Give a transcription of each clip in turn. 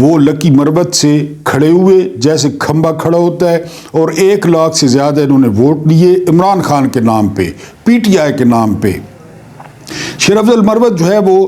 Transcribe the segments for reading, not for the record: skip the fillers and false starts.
وہ لکی مربت سے کھڑے ہوئے جیسے کھمبا کھڑا ہوتا ہے، اور 1 لاکھ سے زیادہ انہوں نے ووٹ لیے عمران خان کے نام پہ، پی ٹی آئی کے نام پہ۔ شیر افضل مربت جو ہے وہ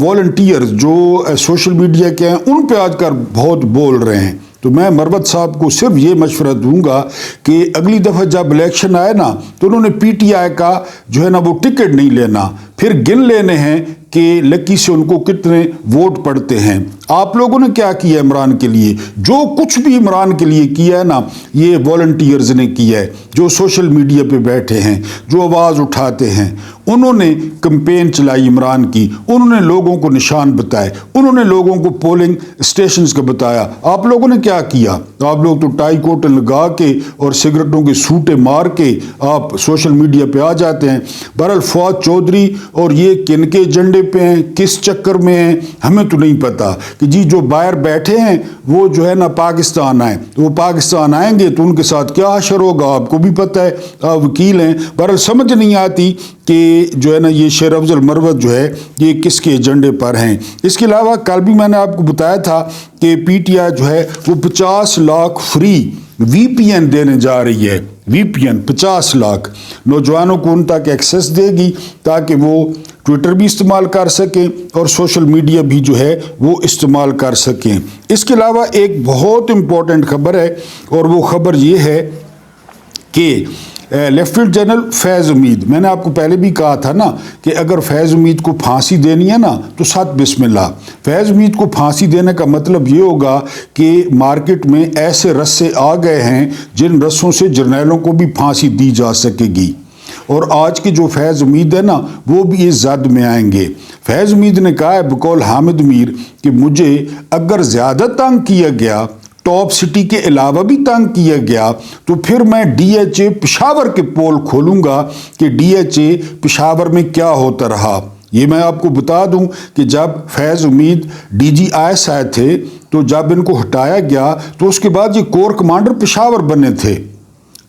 والنٹیئرز جو سوشل میڈیا کے ہیں ان پہ آج کل بہت بول رہے ہیں۔ تو میں مربت صاحب کو صرف یہ مشورہ دوں گا کہ اگلی دفعہ جب الیکشن آئے نا تو انہوں نے پی ٹی آئی کا جو ہے نا وہ ٹکٹ نہیں لینا، پھر گن لینے ہیں کہ لکی سے ان کو کتنے ووٹ پڑتے ہیں۔ آپ لوگوں نے کیا کیا عمران کے لیے؟ جو کچھ بھی عمران کے لیے کیا ہے نا یہ والنٹیئرز نے کیا ہے، جو سوشل میڈیا پہ بیٹھے ہیں، جو آواز اٹھاتے ہیں، انہوں نے کمپین چلائی عمران کی، انہوں نے لوگوں کو نشان بتائے، انہوں نے لوگوں کو پولنگ اسٹیشنز کا بتایا۔ آپ لوگوں نے کیا کیا؟ آپ لوگ تو ٹائی کوٹ لگا کے اور سگریٹوں کے سوٹے مار کے آپ سوشل میڈیا پہ آ جاتے ہیں۔ بہرحال فواد چودھری اور یہ کن کے ایجنڈے پہ ہیں، کس چکر میں ہیں، ہمیں تو نہیں پتا کہ جی جو باہر بیٹھے ہیں وہ جو ہے نا پاکستان آئیں، وہ پاکستان آئیں گے تو ان کے ساتھ کیا حشر ہوگا آپ کو بھی پتہ ہے، آپ وکیل ہیں۔ بہرحال سمجھ نہیں آتی کہ جو ہے نا یہ شیر افضل مربت جو ہے یہ کس کے ایجنڈے پر ہیں۔ اس کے علاوہ کل بھی میں نے آپ کو بتایا تھا کہ پی ٹی آئی جو ہے وہ 50 لاکھ فری وی پی این دینے جا رہی ہے، وی پی این 50 لاکھ نوجوانوں کو ان تک ایکسیس دے گی تاکہ وہ ٹویٹر بھی استعمال کر سکیں اور سوشل میڈیا بھی جو ہے وہ استعمال کر سکیں۔ اس کے علاوہ ایک بہت امپورٹنٹ خبر ہے اور وہ خبر یہ ہے کہ لیفٹیننٹ جنرل فیض امید، میں نے آپ کو پہلے بھی کہا تھا نا کہ اگر فیض امید کو پھانسی دینی ہے نا تو 7 بسم اللہ۔ فیض امید کو پھانسی دینے کا مطلب یہ ہوگا کہ مارکیٹ میں ایسے رسے آ گئے ہیں جن رسوں سے جرنیلوں کو بھی پھانسی دی جا سکے گی، اور آج کے جو فیض امید ہے نا وہ بھی اس زد میں آئیں گے۔ فیض امید نے کہا ہے بقول حامد میر کہ مجھے اگر زیادہ تنگ کیا گیا، ٹاپ سٹی کے علاوہ بھی تنگ کیا گیا، تو پھر میں ڈی ایچ اے پشاور کے پول کھولوں گا کہ ڈی ایچ اے پشاور میں کیا ہوتا رہا۔ یہ میں آپ کو بتا دوں کہ جب فیض امید ڈی جی آئی ایس آئے تھے تو جب ان کو ہٹایا گیا تو اس کے بعد یہ کور کمانڈر پشاور بنے تھے،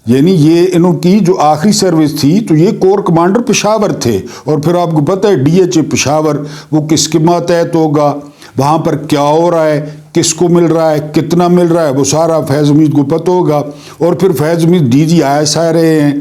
یعنی یہ انہوں کی جو آخری سروس تھی تو یہ کور کمانڈر پشاور تھے، اور پھر آپ کو پتہ ہے ڈی ایچ اے پشاور وہ کس کے ماتحت ہوگا، وہاں پر کیا ہو رہا ہے، کس کو مل رہا ہے، کتنا مل رہا ہے، وہ سارا فیض امید کو پتہ ہوگا۔ اور پھر فیض امید ڈی جی آئی ایس آ رہے ہیں،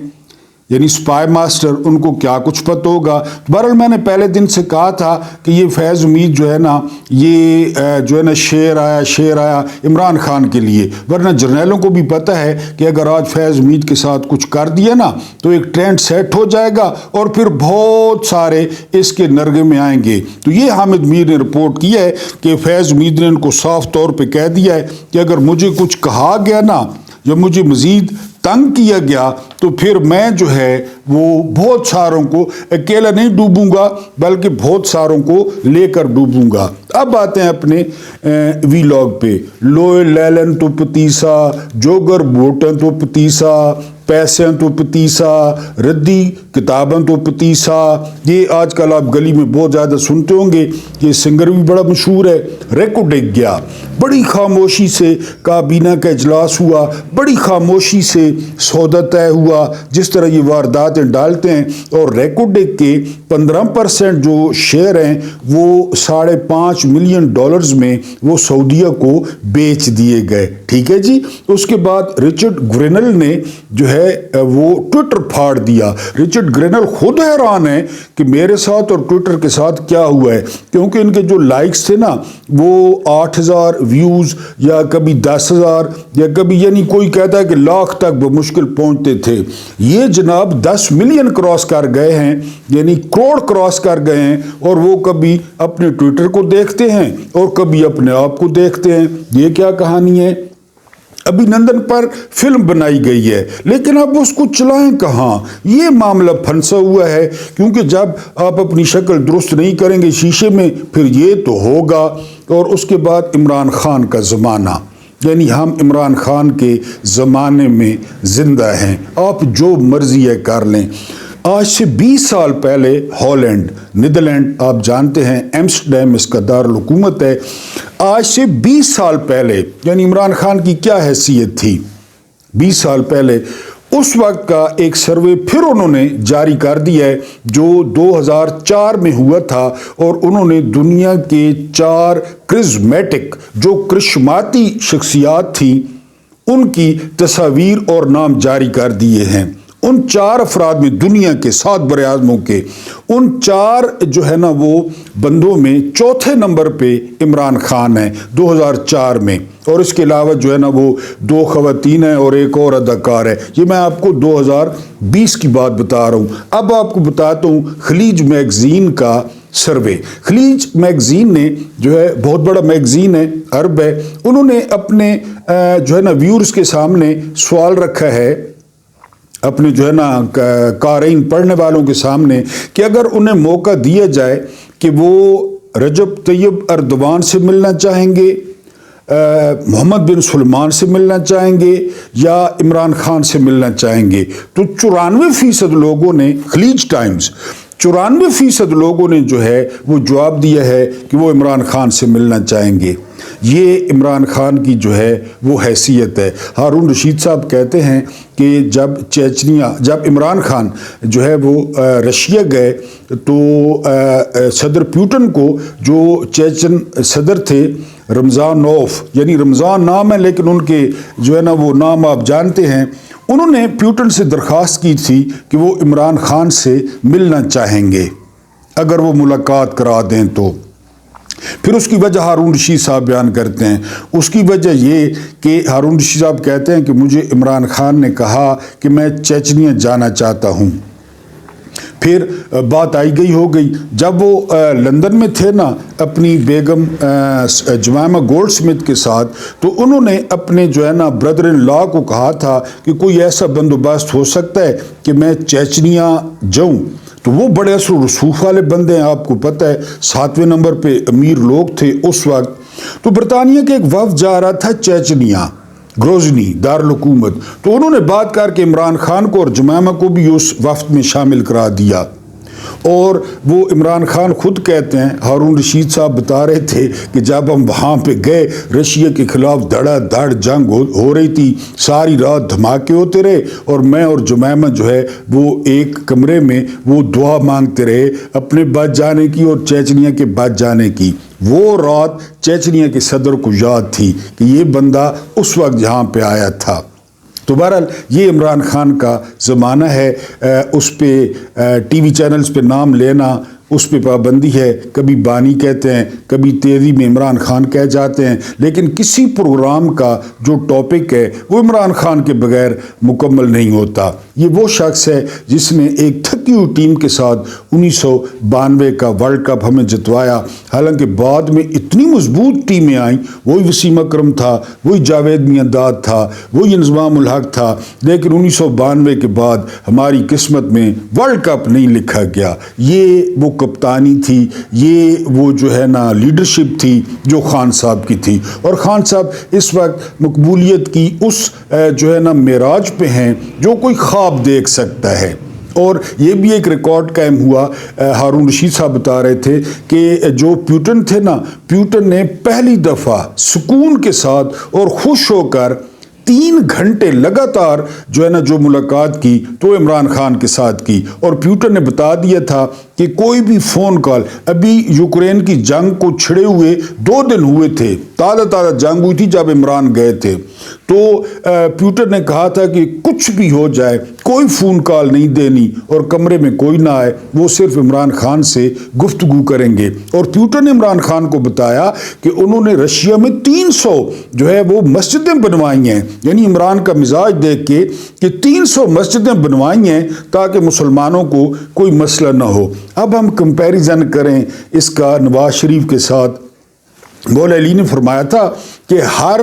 یعنی سپائی ماسٹر، ان کو کیا کچھ پتہ ہوگا۔ بہرحال میں نے پہلے دن سے کہا تھا کہ یہ فیض امید جو ہے نا یہ جو ہے نا شیر آیا عمران خان کے لیے، ورنہ جرنیلوں کو بھی پتہ ہے کہ اگر آج فیض امید کے ساتھ کچھ کر دیا نا تو ایک ٹرینڈ سیٹ ہو جائے گا اور پھر بہت سارے اس کے نرغے میں آئیں گے۔ تو یہ حامد میر نے رپورٹ کی ہے کہ فیض امید نے ان کو صاف طور پہ کہہ دیا ہے کہ اگر مجھے کچھ کہا گیا نا یا مجھے مزید تنگ کیا گیا تو پھر میں جو ہے وہ بہت ساروں کو اکیلا نہیں ڈوبوں گا بلکہ بہت ساروں کو لے کر ڈوبوں گا۔ اب آتے ہیں اپنے وی لاگ پہ۔ لوئے لیلن تو پتیسا، جوگر بوٹن تو پتیسا، پیسیں تو پتیسا، ردی کتابیں تو پتیسا، یہ آج کل آپ گلی میں بہت زیادہ سنتے ہوں گے۔ یہ سنگر بھی بڑا مشہور ہے۔ ریکو ڈگ گیا، بڑی خاموشی سے کابینہ کا اجلاس ہوا، بڑی خاموشی سے سودا طے ہوا، جس طرح یہ وارداتیں ڈالتے ہیں، اور ریکو ڈگ کے 15% جو شیئر ہیں وہ $5.5 ملین میں وہ سعودیہ کو بیچ دیے گئے۔ ٹھیک ہے جی۔ اس کے بعد رچرڈ گرینل نے جو ہے وہ ٹویٹر پھاڑ دیا۔ رچرڈ گرینل خود حیران ہے کہ میرے ساتھ اور ٹویٹر کے ساتھ کیا ہوا ہے، کیونکہ ان کے جو لائکس تھے نا وہ 8,000 ویوز یا کبھی 10,000 یا کبھی یعنی کوئی کہتا ہے کہ لاکھ تک بمشکل پہنچتے تھے۔ یہ جناب 10 ملین کراس کر گئے ہیں، یعنی کروڑ کراس کر گئے ہیں، اور وہ کبھی اپنے ٹویٹر کو دیکھتے ہیں اور کبھی اپنے آپ کو دیکھتے ہیں۔ یہ کیا کہانی ہے؟ ابھی نندن پر فلم بنائی گئی ہے لیکن اب اس کو چلائیں کہاں؟ یہ معاملہ پھنسا ہوا ہے، کیونکہ جب آپ اپنی شکل درست نہیں کریں گے شیشے میں پھر یہ تو ہوگا۔ اور اس کے بعد عمران خان کا زمانہ، یعنی ہم عمران خان کے زمانے میں زندہ ہیں، آپ جو مرضی ہے کر لیں۔ آج سے 20 سال پہلے ہالینڈ، نیدرلینڈ آپ جانتے ہیں ایمسٹرڈیم اس کا دارالحکومت ہے، آج سے 20 سال پہلے یعنی عمران خان کی کیا حیثیت تھی 20 سال پہلے، اس وقت کا ایک سروے پھر انہوں نے جاری کر دیا ہے جو 2004 میں ہوا تھا، اور انہوں نے دنیا کے 4 کرزمیٹک جو کرشماتی شخصیات تھیں ان کی تصاویر اور نام جاری کر دیے ہیں۔ ان 4 افراد میں دنیا کے 7 بر اعظموں کے ان 4 جو ہے نا وہ بندوں میں چوتھے نمبر پہ عمران خان ہے 2004 میں، اور اس کے علاوہ جو ہے نا وہ 2 خواتین ہیں اور ایک اور اداکار ہے۔ یہ میں آپ کو 2020 کی بات بتا رہا ہوں۔ اب آپ کو بتاتا ہوں خلیج میگزین کا سروے۔ خلیج میگزین نے جو ہے بہت بڑا میگزین ہے، عرب ہے، انہوں نے اپنے جو ہے نا ویورز کے سامنے سوال رکھا ہے، اپنے جو ہے نا قارئین پڑھنے والوں کے سامنے، کہ اگر انہیں موقع دیا جائے کہ وہ رجب طیب اردوان سے ملنا چاہیں گے، محمد بن سلمان سے ملنا چاہیں گے، یا عمران خان سے ملنا چاہیں گے، تو 94% لوگوں نے، خلیج ٹائمز 94% لوگوں نے جو ہے وہ جواب دیا ہے کہ وہ عمران خان سے ملنا چاہیں گے۔ یہ عمران خان کی جو ہے وہ حیثیت ہے۔ ہارون رشید صاحب کہتے ہیں کہ جب عمران خان جو ہے وہ رشیا گئے تو صدر پیوٹن کو، جو چیچن صدر تھے، رمضانوف، یعنی رمضان نام ہے لیکن ان کے جو ہے نا وہ نام آپ جانتے ہیں، انہوں نے پیوٹن سے درخواست کی تھی کہ وہ عمران خان سے ملنا چاہیں گے اگر وہ ملاقات کرا دیں تو۔ پھر اس کی وجہ ہارون رشید صاحب بیان کرتے ہیں، اس کی وجہ یہ کہ ہارون رشید صاحب کہتے ہیں کہ مجھے عمران خان نے کہا کہ میں چیچنیا جانا چاہتا ہوں۔ پھر بات آئی گئی ہو گئی، جب وہ لندن میں تھے نا اپنی بیگم جمائمہ گولڈ سمتھ کے ساتھ، تو انہوں نے اپنے جو ہے نا بردر ان لا کو کہا تھا کہ کوئی ایسا بندوبست ہو سکتا ہے کہ میں چیچنیا جاؤں، تو وہ بڑے اثر و رسوخ والے بندے ہیں، آپ کو پتہ ہے 7ویں نمبر پہ امیر لوگ تھے اس وقت۔ تو برطانیہ کے ایک وفد جا رہا تھا چیچنیا، گروزنی دارالحکومت، تو انہوں نے بات کر کے عمران خان کو اور جمائمہ کو بھی اس وفد میں شامل کرا دیا، اور وہ عمران خان خود کہتے ہیں، ہارون رشید صاحب بتا رہے تھے کہ جب ہم وہاں پہ گئے رشیا کے خلاف دھڑا دھڑ جنگ ہو رہی تھی، ساری رات دھماکے ہوتے رہے، اور میں اور جمائمہ جو ہے وہ ایک کمرے میں وہ دعا مانگتے رہے اپنے بچ جانے کی اور چیچنیا کے بچ جانے کی۔ وہ رات چیچنیا کے صدر کو یاد تھی کہ یہ بندہ اس وقت یہاں پہ آیا تھا۔ تو بہرحال یہ عمران خان کا زمانہ ہے، اس پہ ٹی وی چینلز پہ نام لینا اس پہ پابندی ہے، کبھی بانی کہتے ہیں، کبھی تیزی میں عمران خان کہہ جاتے ہیں، لیکن کسی پروگرام کا جو ٹاپک ہے وہ عمران خان کے بغیر مکمل نہیں ہوتا۔ یہ وہ شخص ہے جس نے ایک تھکی ہوئی ٹیم کے ساتھ 1992 کا ورلڈ کپ ہمیں جتوایا، حالانکہ بعد میں اتنی مضبوط ٹیمیں آئیں، وہی وسیم اکرم تھا، وہی جاوید میانداد تھا، وہی انضمام الحق تھا، لیکن 1992 کے بعد ہماری قسمت میں ورلڈ کپ نہیں لکھا گیا۔ یہ وہ کپتانی تھی، یہ وہ جو ہے نا لیڈرشپ تھی جو خان صاحب کی تھی، اور خان صاحب اس وقت مقبولیت کی اس جو ہے نا معراج پہ ہیں جو کوئی خواب دیکھ سکتا ہے۔ اور یہ بھی ایک ریکارڈ قائم ہوا، ہارون رشید صاحب بتا رہے تھے کہ جو پیوٹن تھے نا، پیوٹن نے پہلی دفعہ سکون کے ساتھ اور خوش ہو کر 3 گھنٹے لگاتار جو ہے نا جو ملاقات کی تو عمران خان کے ساتھ کی، اور پیوٹن نے بتا دیا تھا کہ کوئی بھی فون کال، ابھی یوکرین کی جنگ کو چھڑے ہوئے 2 دن ہوئے تھے، تازہ جنگ ہوئی تھی جب عمران گئے تھے، تو پیوٹن نے کہا تھا کہ کچھ بھی ہو جائے کوئی فون کال نہیں دینی اور کمرے میں کوئی نہ آئے، وہ صرف عمران خان سے گفتگو کریں گے۔ اور پیوٹن نے عمران خان کو بتایا کہ انہوں نے رشیا میں 300 جو ہے وہ مسجدیں بنوائی ہیں، یعنی عمران کا مزاج دیکھ کے کہ 300 مسجدیں بنوائی ہیں تاکہ مسلمانوں کو کوئی مسئلہ نہ ہو۔ اب ہم کمپیریزن کریں اس کا نواز شریف کے ساتھ، مولا علی نے فرمایا تھا کہ ہر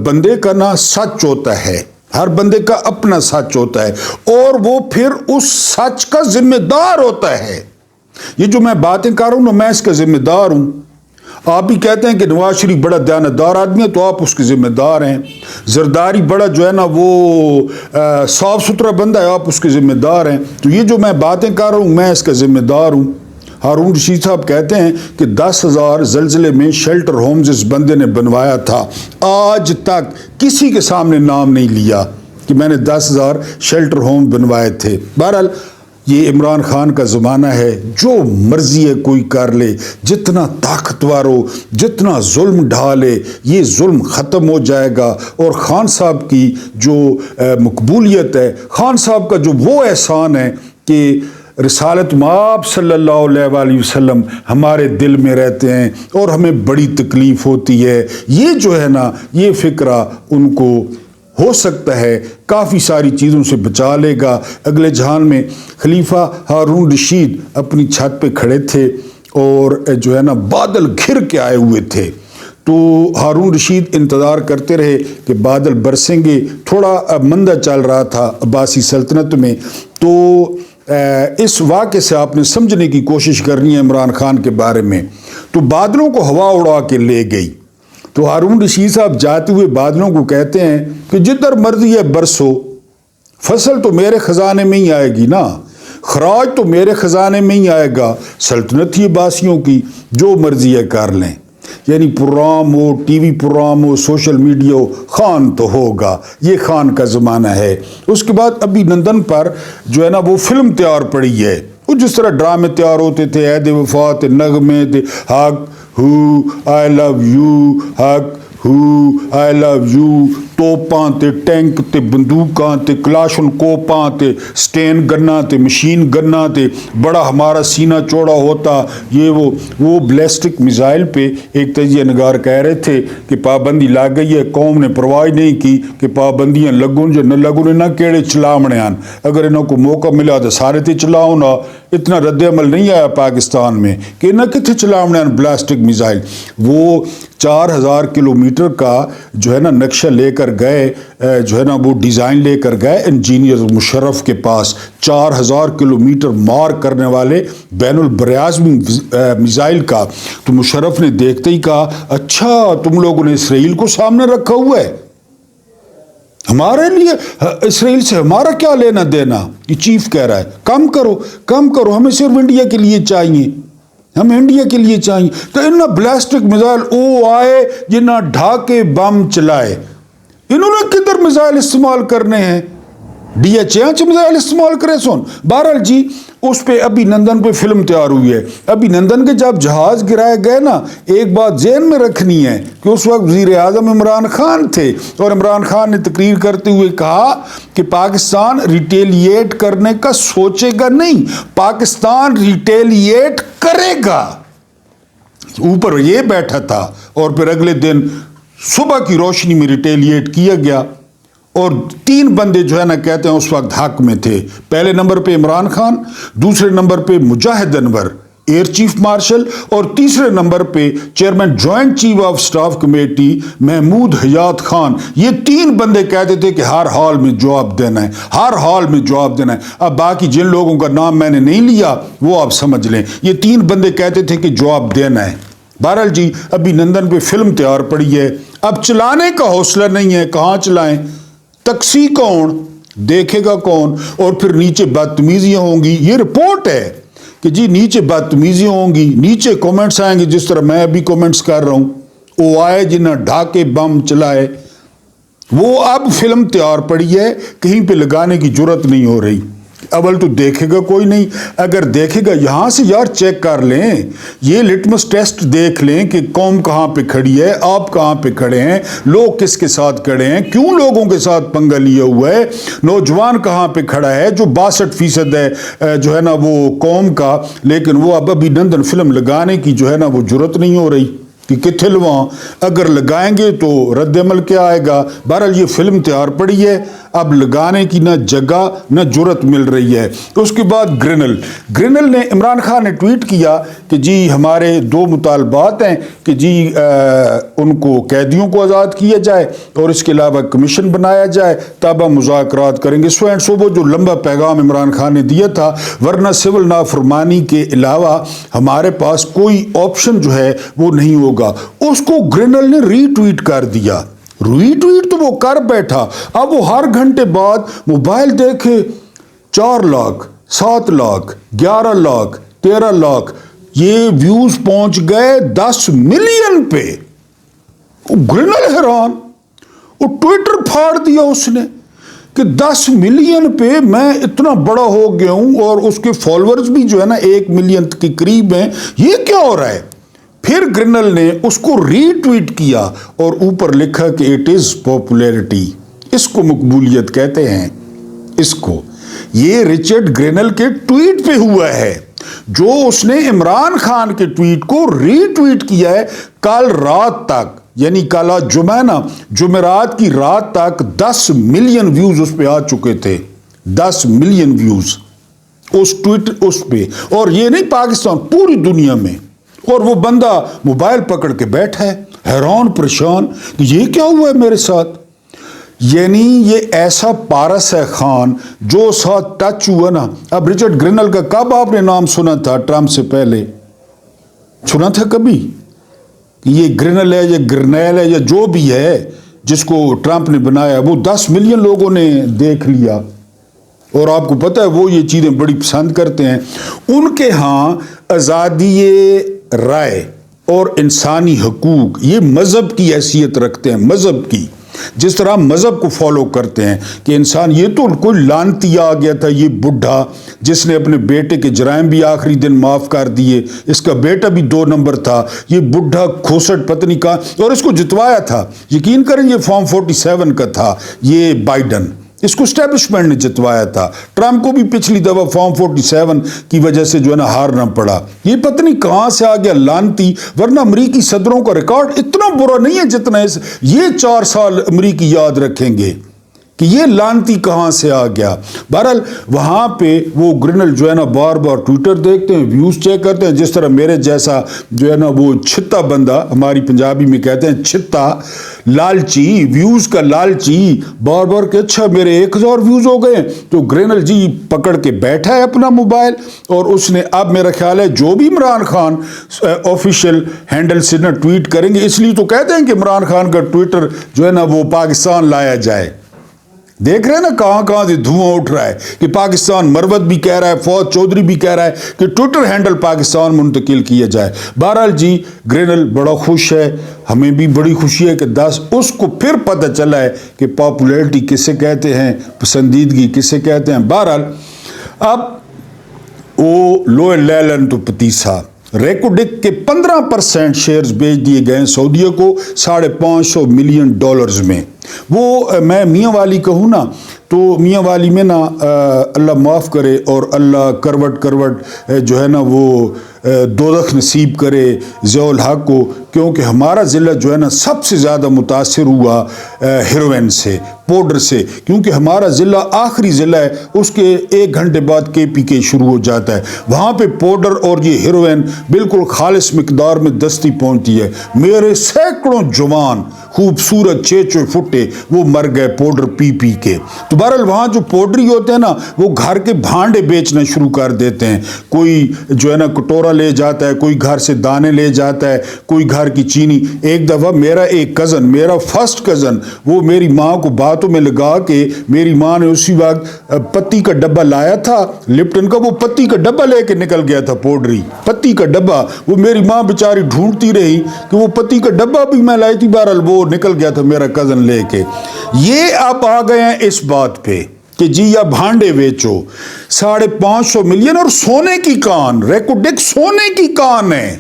بندے کا نا سچ ہوتا ہے، ہر بندے کا اپنا سچ ہوتا ہے، اور وہ پھر اس سچ کا ذمہ دار ہوتا ہے۔ یہ جو میں باتیں کر رہا ہوں نا، میں اس کا ذمہ دار ہوں۔ آپ بھی کہتے ہیں کہ نواز شریف بڑا دیانتدار آدمی ہے تو آپ اس کے ذمہ دار ہیں، زرداری بڑا جو ہے نا وہ صاف ستھرا بندہ ہے، آپ اس کے ذمہ دار ہیں۔ تو یہ جو میں باتیں کر رہا ہوں میں اس کا ذمہ دار ہوں۔ ہارون رشید صاحب کہتے ہیں کہ 10,000 زلزلے میں شیلٹر ہومز اس بندے نے بنوایا تھا، آج تک کسی کے سامنے نام نہیں لیا کہ میں نے 10,000 شیلٹر ہوم بنوائے تھے۔ بہرحال یہ عمران خان کا زمانہ ہے، جو مرضی ہے کوئی کر لے، جتنا طاقتور ہو، جتنا ظلم ڈھالے، یہ ظلم ختم ہو جائے گا۔ اور خان صاحب کی جو مقبولیت ہے، خان صاحب کا جو وہ احسان ہے کہ رسالت مآب صلی اللہ علیہ وآلہ وسلم ہمارے دل میں رہتے ہیں اور ہمیں بڑی تکلیف ہوتی ہے، یہ جو ہے نا یہ فکرہ ان کو ہو سکتا ہے کافی ساری چیزوں سے بچا لے گا۔ اگلے جہان میں خلیفہ ہارون رشید اپنی چھت پہ کھڑے تھے اور جو ہے نا بادل گھر کے آئے ہوئے تھے، تو ہارون رشید انتظار کرتے رہے کہ بادل برسیں گے۔ تھوڑا مندہ چل رہا تھا عباسی سلطنت میں، تو اس واقعے سے آپ نے سمجھنے کی کوشش کرنی ہے عمران خان کے بارے میں۔ تو بادلوں کو ہوا اڑا کے لے گئی، تو ہارون رشید صاحب جاتے ہوئے بادلوں کو کہتے ہیں کہ جدھر مرضی ہے برسو، فصل تو میرے خزانے میں ہی آئے گی نا، خراج تو میرے خزانے میں ہی آئے گا، سلطنت ہی عباسیوں کی، جو مرضی ہے کر لیں۔ یعنی پروگرام ہو، ٹی وی پروگرام ہو، سوشل میڈیا ہو، خان تو ہوگا، یہ خان کا زمانہ ہے۔ اس کے بعد ابھی نندن پر جو ہے نا وہ فلم تیار پڑی ہے، وہ جس طرح ڈرامے تیار ہوتے تھے، عہد وفا تھے، نغمے تھے، حق ہو آئی لو یو، حق ہو آئی لو یو، توپاں تے، ٹینک تے، بندوقاں تے، کلاشن کوپاں تے، سٹین گنا تے، مشین گنا تے، بڑا ہمارا سینہ چوڑا ہوتا، یہ وہ بلیسٹک میزائل پہ ایک تجزیہ نگار کہہ رہے تھے کہ پابندی لگ گئی ہے، قوم نے پرواہ نہیں کی کہ پابندیاں لگن جو نہ لگن نہ کیڑے چلاونے آن، اگر انہوں کو موقع ملا تو سارے تے چلاؤ نا۔ اتنا رد عمل نہیں آیا پاکستان میں کہ نہ کتنے چلاونے آن بلاسٹک میزائل۔ وہ 4000 کلومیٹر کا جو ہے نا نقشہ لے کر گئے، جو ہے نا وہ ڈیزائن لے کر گئے انجینئر مشرف کے پاس، 4000 کلومیٹر مار کرنے والے بین البراعظمی میزائل کا۔ تو مشرف نے دیکھتے ہی کہا اچھا تم لوگوں نے اسرائیل کو سامنے رکھا ہوا ہے، ہمارے لیے اسرائیل سے ہمارا کیا لینا دینا؟ یہ چیف کہہ رہا ہے کم کرو کم کرو، ہمیں صرف انڈیا کے لیے چاہیے، ہمیں انڈیا کے لیے چاہیے۔ تو انہوں نے بلاسٹک میزائل او آئے جنہوں ڈھاکے بم چلائے، انہوں نے کدھر میزائل استعمال کرنے ہیں؟ ڈی ایچ اے میزائل استعمال کرے سن۔ بہرحال جی اس پہ ابھی نندن پہ فلم تیار ہوئی ہے۔ ابھی نندن کے جب جہاز گرائے گئے نا، ایک بات ذہن میں رکھنی ہے کہ اس وقت وزیر اعظم عمران خان تھے، اور عمران خان نے تقریر کرتے ہوئے کہا کہ پاکستان ریٹیلیٹ کرنے کا سوچے گا نہیں، پاکستان ریٹیلیٹ کرے گا۔ اوپر یہ بیٹھا تھا اور پھر اگلے دن صبح کی روشنی میں ریٹیلیٹ کیا گیا، اور 3 بندے جو ہے نا کہتے ہیں اس وقت حق میں تھے۔ پہلے نمبر پہ عمران خان، دوسرے نمبر پہ Mujahid Anwar air chief marshal, اور تیسرے نمبر پہ chairman joint chief of staff committee Mahmood Hayat Khan. یہ 3 بندے کہتے تھے کہ ہر حال میں جواب دینا ہے، ہر حال میں جواب دینا ہے۔ اب باقی جن لوگوں کا نام میں نے نہیں لیا وہ آپ سمجھ لیں، یہ 3 بندے کہتے تھے کہ جواب دینا ہے۔ بہرحال جی ابھی نندن پہ فلم تیار پڑی ہے، اب چلانے کا حوصلہ نہیں ہے، کہاں چلائیں؟ تکسی کون دیکھے گا کون؟ اور پھر نیچے بدتمیزیاں ہوں گی، یہ رپورٹ ہے کہ جی نیچے بدتمیزیاں ہوں گی، نیچے کومنٹس آئیں گے جس طرح میں ابھی کومنٹس کر رہا ہوں، وہ آئے جنہیں ڈھاکے بم چلائے۔ وہ اب فلم تیار پڑی ہے، کہیں پہ لگانے کی جرت نہیں ہو رہی۔ اول تو دیکھے گا کوئی نہیں، اگر دیکھے گا یہاں سے یار چیک کر لیں، یہ لٹمس ٹیسٹ دیکھ لیں کہ قوم کہاں پہ کھڑی ہے، آپ کہاں پہ کھڑے ہیں، لوگ کس کے ساتھ کھڑے ہیں، کیوں لوگوں کے ساتھ پنگا لیا ہوا ہے، نوجوان کہاں پہ کھڑا ہے جو 62% ہے جو ہے نا وہ قوم کا، لیکن وہ اب ابھی نندن فلم لگانے کی جو ہے نا وہ جرت نہیں ہو رہی کہ کتھے لواں، اگر لگائیں گے تو رد عمل کیا آئے گا۔ بہرحال یہ فلم تیار پڑی ہے، اب لگانے کی نہ جگہ نہ جرت مل رہی ہے۔ اس کے بعد گرینل نے عمران خان نے ٹویٹ کیا کہ جی ہمارے 2 مطالبات ہیں کہ جی ان کو قیدیوں کو آزاد کیا جائے اور اس کے علاوہ کمیشن بنایا جائے، تب ہم مذاکرات کریں گے۔ سو اینڈ سو وہ جو لمبا پیغام عمران خان نے دیا تھا، ورنہ سول نافرمانی کے علاوہ ہمارے پاس کوئی آپشن جو ہے وہ نہیں ہوگا۔ اس کو گرینل نے ری ٹویٹ کر دیا، ری ٹویٹ تو وہ کر بیٹھا، اب وہ ہر گھنٹے بعد موبائل دیکھے 4 لاکھ 7 لاکھ 11 لاکھ 13 لاکھ، یہ ویوز پہنچ گئے 10 ملین پہ۔ گرینل حیران، وہ ٹویٹر پھاڑ دیا اس نے کہ 10 ملین پہ میں اتنا بڑا ہو گیا ہوں اور اس کے فالورز بھی جو ہے نا 1 ملین کے قریب ہیں، یہ کیا ہو رہا ہے؟ پھر گرنل نے اس کو ری ٹویٹ کیا اور اوپر لکھا کہ اٹ از پاپولیرٹی، اس کو مقبولیت کہتے ہیں اس کو۔ یہ رچرڈ گرنل کے ٹویٹ پہ ہوا ہے، جو اس نے عمران خان کے ٹویٹ کو ری ٹویٹ کیا ہے کل رات تک، یعنی کل جمعہ نا، جمعرات کی رات تک 10 ملین ویوز اس پہ آ چکے تھے، 10 ملین ویوز اس ٹویٹ اس پہ، اور یہ نہیں پاکستان، پوری دنیا میں۔ اور وہ بندہ موبائل پکڑ کے بیٹھا ہے حیران پریشان کہ یہ کیا ہوا ہے میرے ساتھ۔ یعنی یہ ایسا پارس ہے خان جو ساتھ ٹچ ہوا نا۔ اب رچرڈ گرنل کا کب آپ نے نام سنا تھا ٹرمپ سے پہلے؟ سنا تھا کبھی؟ یہ گرنل ہے یا گرنیل ہے یا جو بھی ہے جس کو ٹرمپ نے بنایا، وہ 10 ملین لوگوں نے دیکھ لیا، اور آپ کو پتہ ہے وہ یہ چیزیں بڑی پسند کرتے ہیں۔ ان کے ہاں آزادی رائے اور انسانی حقوق یہ مذہب کی حیثیت رکھتے ہیں، مذہب کی، جس طرح مذہب کو فالو کرتے ہیں کہ انسان، یہ تو کوئی لانتی آ گیا تھا یہ بڈھا جس نے اپنے بیٹے کے جرائم بھی آخری دن معاف کر دیے، اس کا بیٹا بھی 2 نمبر تھا، یہ بڈھا کھوسٹ پتنی کا، اور اس کو جتوایا تھا۔ یقین کریں یہ فارم 47 کا تھا، یہ بائیڈن، اس کو اسٹیبلشمنٹ نے جتوایا تھا۔ ٹرمپ کو بھی پچھلی دفعہ فارم 47 کی وجہ سے جو ہے نا ہارنا پڑا۔ یہ پتہ نہیں کہاں سے آ گیا لانتی، ورنہ امریکی صدروں کا ریکارڈ اتنا برا نہیں ہے جتنا یہ 4 سال امریکی یاد رکھیں گے کہ یہ لانتی کہاں سے آ گیا۔ بہرحال وہاں پہ وہ گرنل جو ہے نا بار بار ٹویٹر دیکھتے ہیں، ویوز چیک کرتے ہیں، جس طرح میرے جیسا جو ہے نا وہ چھتا بندہ، ہماری پنجابی میں کہتے ہیں چھتا، لالچی، ویوز کا لالچی، بار بار کہ اچھا میرے 1000 ویوز ہو گئے، تو گرنل جی پکڑ کے بیٹھا ہے اپنا موبائل، اور اس نے اب میرا خیال ہے جو بھی عمران خان آفیشیل ہینڈل سے نا ٹویٹ کریں گے، اس لیے تو کہتے ہیں کہ عمران خان کا ٹویٹر جو ہے نا وہ پاکستان لایا جائے۔ دیکھ رہے ہیں نا کہاں کہاں سے دھواں اٹھ رہا ہے کہ پاکستان، مروت بھی کہہ رہا ہے، فوج چودھری بھی کہہ رہا ہے کہ ٹویٹر ہینڈل پاکستان منتقل کیا جائے۔ بہرحال جی گرنل بڑا خوش ہے، ہمیں بھی بڑی خوشی ہے کہ 10 اس کو پھر پتہ چلا ہے کہ پاپولیرٹی کسے کہتے ہیں، پسندیدگی کسے کہتے ہیں۔ بہرحال اب وہ لوئے لیلن تو پتیسا، ریکوڈک کے 15% شیئرز بیچ دیے گئے سعودیہ کو $550 ملین میں۔ وہ میں میاں والی کہوں نا تو میاں والی میں نا اللہ معاف کرے اور اللہ کروٹ جو ہے نا وہ دوزخ نصیب کرے ضیاء الحق کو، کیونکہ ہمارا ضلع جو ہے نا سب سے زیادہ متاثر ہوا ہیروئن سے، پاؤڈر سے، کیونکہ ہمارا ضلع آخری ضلع ہے، اس کے 1 گھنٹے بعد KPK شروع ہو جاتا ہے۔ وہاں پہ پاؤڈر اور یہ ہیروئن بالکل خالص مقدار میں دستی پہنچتی ہے۔ میرے سینکڑوں جوان خوبصورت چیچے فٹے وہ مر گئے پاؤڈر پی پی کے۔ تو بہرحال وہاں جو پاؤڈری ہوتے ہیں نا وہ گھر کے بھانڈے بیچنا شروع کر دیتے ہیں، کوئی جو ہے نا کٹورا لے جاتا ہے، کوئی گھر سے دانے لے جاتا ہے، کوئی گھر کی چینی۔ ایک دفعہ میرا ایک کزن، میرا فرسٹ کزن، وہ میری ماں کو باتوں میں لگا کے، میری ماں نے اسی وقت پتی کا ڈبہ لایا تھا لپٹن کا، وہ پتی کا ڈبہ لے کے نکل گیا تھا، پاؤڈری پتی کا ڈبہ، وہ میری ماں بیچاری ڈھونڈتی رہی کہ وہ پتی کا ڈبہ بھی میں لائی تھی، بہرحال وہ نکل گیا تھا میرا کزن لے کے۔ یہ اب آ گئے ہیں اس بات پہ کہ جی یا بھانڈے بیچو، $550 ملین، اور سونے کی کان، ریکوڈک سونے کی کان ہے،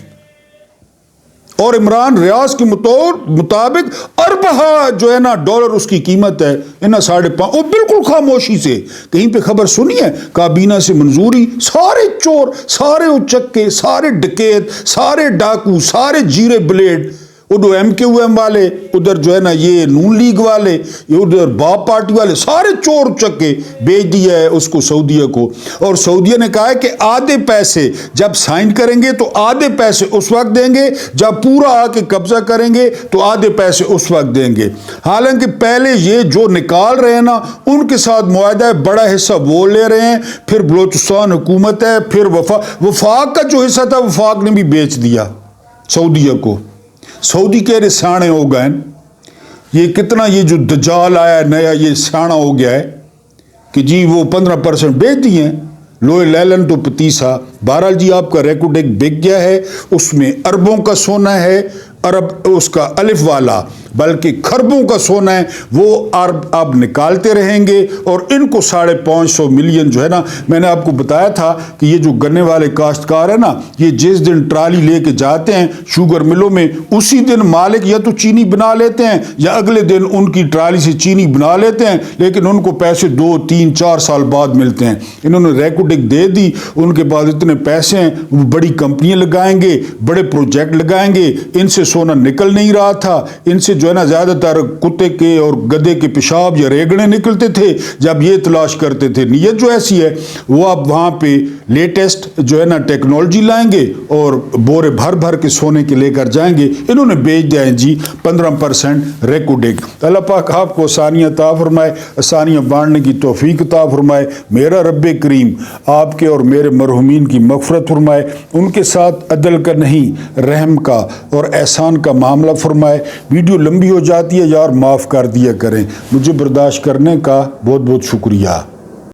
اور عمران ریاض کے مطابق اربہ جو ہے نا ڈالر اس کی قیمت ہے، انہا 5.5، اور بالکل خاموشی سے کہیں پہ خبر سنی ہے کابینہ سے منظوری، سارے چور، سارے اچکے، سارے ڈکیت، سارے ڈاکو، سارے جیرے بلیڈ، ادھر MQM والے، ادھر جو ہے نا یہ نون لیگ والے، ادھر باپ پارٹی والے، سارے چور چکے بیچ دیا ہے اس کو سعودیہ کو۔ اور سعودیہ نے کہا ہے کہ آدھے پیسے جب سائن کریں گے تو آدھے پیسے اس وقت دیں گے، جب پورا آ کے قبضہ کریں گے تو آدھے پیسے اس وقت دیں گے۔ حالانکہ پہلے یہ جو نکال رہے ہیں نا ان کے ساتھ معاہدہ ہے، بڑا حصہ وہ لے رہے ہیں، پھر بلوچستان حکومت ہے، پھر وفاق کا جو حصہ تھا وفاق نے بھی بیچ دیا سعودیہ کو۔ سعودی کہہ رہے سیانے ہو گئے، یہ کتنا، یہ جو دجال آیا ہے نیا، یہ سیانا ہو گیا ہے کہ جی وہ 15% بیچ دیے ہیں، لوئے لیلن تو پتیسا۔ بہرحال جی آپ کا ریکوڈک بک گیا ہے، اس میں اربوں کا سونا ہے، ارب اس کا الف والا بلکہ خربوں کا سونا ہے وہ اب نکالتے رہیں گے، اور ان کو 550 ملین جو ہے نا، میں نے آپ کو بتایا تھا کہ یہ جو گنے والے کاشتکار ہیں نا، یہ جس دن ٹرالی لے کے جاتے ہیں شوگر ملوں میں، اسی دن مالک یا تو چینی بنا لیتے ہیں یا اگلے دن ان کی ٹرالی سے چینی بنا لیتے ہیں، لیکن ان کو پیسے 2 3 4 سال بعد ملتے ہیں۔ انہوں نے ریکوڈک دے دی، ان کے بعد اتنے پیسے ہیں، وہ بڑی کمپنیاں لگائیں گے، بڑے پروجیکٹ لگائیں گے، ان سے سونا نکل نہیں رہا تھا، ان سے جو ہے نا زیادہ تر کتے کے اور گدے کے پیشاب یا ریگڑے نکلتے تھے جب یہ تلاش کرتے تھے۔ نیت جو ایسی ہے وہ اب وہاں پہ لیٹسٹ جو ہے نا ٹیکنالوجی لائیں گے اور بورے بھر بھر کے سونے کے لے کر جائیں گے۔ انہوں نے بیچ دیا ہے جی 15% ریکوڈک۔ اللہ پاک آپ کو آسانیاں عطا فرمائے، آسانیاں بانٹنے کی توفیق عطا فرمائے۔ میرا رب کریم آپ کے اور میرے مرحومین کی مغفرت فرمائے، ان کے ساتھ عدل کا نہیں رحم کا اور احسان کا معاملہ فرمائے۔ ویڈیو لمبی ہو جاتی ہے یار، معاف کر دیا کریں، مجھے برداشت کرنے کا بہت بہت شکریہ۔